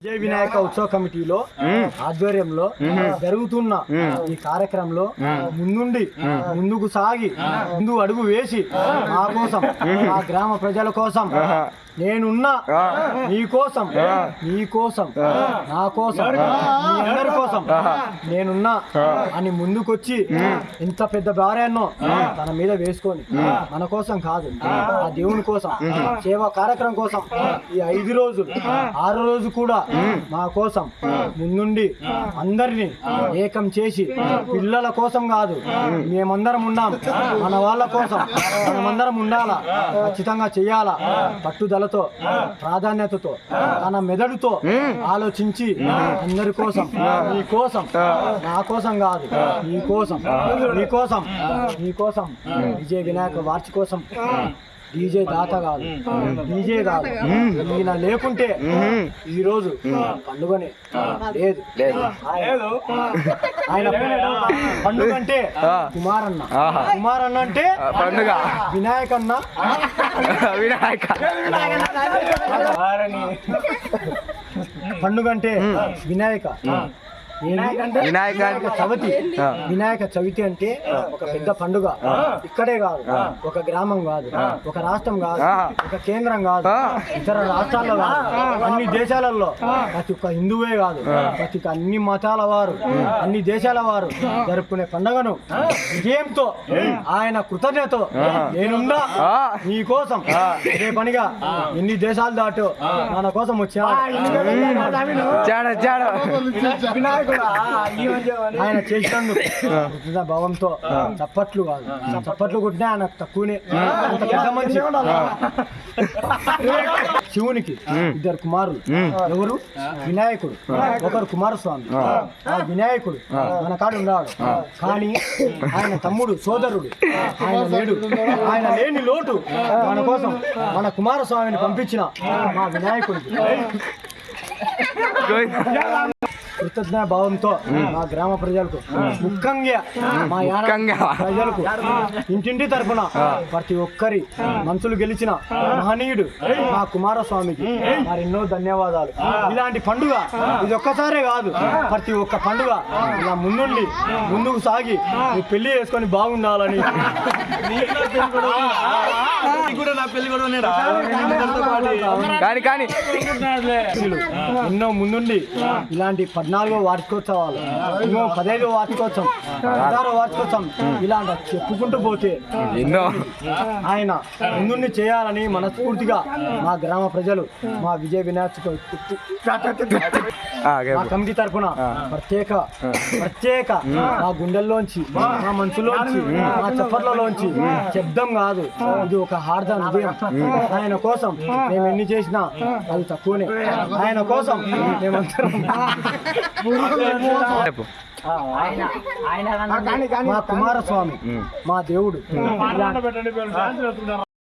విజయ వినాయక ఉత్సవ కమిటీలో ఆధ్వర్యంలో జరుగుతున్న ఈ కార్యక్రమంలో ముందుకు సాగి ముందు అడుగు వేసి మా కోసం మా గ్రామ ప్రజల కోసం నేనున్నా నీ కోసం నా కోసం మీ అందరి కోసం నేనున్నా అని ముందుకొచ్చి ఇంత పెద్ద భార్యన్నో తన మీద వేసుకొని మన కోసం కాదు ఆ దేవుని కోసం సేవా కార్యక్రమం కోసం ఈ 5 రోజులు 6 రోజు కూడా మా కోసం ముందుండి అందరినీ ఏకం చేసి పిల్లల కోసం కాదు మేమందరం ఉన్నాం మన వాళ్ళ కోసం మనమందరం ఉండాలా ఖచ్చితంగా చెయ్యాలా పట్టుదలతో ప్రాధాన్యతతో తన మెదడుతో ఆలోచించి అందరి కోసం నీ కోసం నా కోసం కాదు నీ కోసం విజయ వినాయక వార్షికోత్సవం డీజే దాత కాదు డీజే కాదు ఈయన లేకుంటే ఈరోజు పండుగనే లేదు ఆయన పండుగ అంటే కుమారన్న అంటే పండుగ వినాయకన్న పండుగ అంటే వినాయక వినాయక చవితి అంటే ఒక పెద్ద పండుగ ఇక్కడే కాదు ఒక గ్రామం కాదు ఒక రాష్ట్రం కాదు ఒక కేంద్రం కాదు ఇతర రాష్ట్రాల్లో కాదు అన్ని దేశాలలో ప్రతి ఒక్క హిందువే కాదు ప్రతి ఒక్క అన్ని మతాల వారు అన్ని దేశాల వారు జరుపుకునే పండుగను విజయంతో ఆయన కృతజ్ఞతతో నేనున్నా నీ కోసం ఇదే పనిగా ఎన్ని దేశాలు దాటో మన కోసం వచ్చా ఆయన చేసినందుకు భావంతో చప్పట్లు కాదు చప్పట్లు కొట్టినా ఆయన తక్కువనే అంత పెద్ద మనిషి శివునికి 2 కుమారులు ఎవరు వినాయకుడు ఒకరు కుమారస్వామి ఆ వినాయకుడు మన కాడు ఉన్నాడు కానీ ఆయన తమ్ముడు సోదరుడు ఆయన లేడు ఆయన లేని లోటు మన కోసం మన కుమారస్వామిని పంపించిన మా వినాయకుడికి కృతజ్ఞ భావంతో మా గ్రామ ప్రజలకు ముఖ్యంగా మా ప్రజలకు ఇంటింటి తరపున ప్రతి ఒక్కరి మనసులు గెలిచిన మహనీయుడు మా కుమారస్వామికి మరెన్నో ధన్యవాదాలు. ఇలాంటి పండుగ ఇది ఒక్కసారే కాదు ప్రతి ఒక్క పండుగ ఇలా ముందుకు సాగి మీ పెళ్లి చేసుకొని బాగుండాలని ఎన్నో ముందుండి ఇలాంటి 14వ వార్షికోత్సవాలు ఇంకో 15వ వార్షికోత్సవం 16వ వార్షికోత్సవం ఇలాంటి చెప్పుకుంటూ పోతే ఎన్నో ఆయన ముందుండి చేయాలని మనస్ఫూర్తిగా మా గ్రామ ప్రజలు మా విజయ వినాయక మా కమిటీ తరఫున ప్రత్యేక మా గుండెల్లోంచి మా మనసులోంచి మా చప్పట్లలోంచి శబ్దం కాదు ఇది ఒక హార్ద హృదయం. ఆయన కోసం మేము ఎన్ని చేసినా అది తక్కువనే. ఆయన కోసం మేమందరం మా కుమారస్వామి మా దేవుడు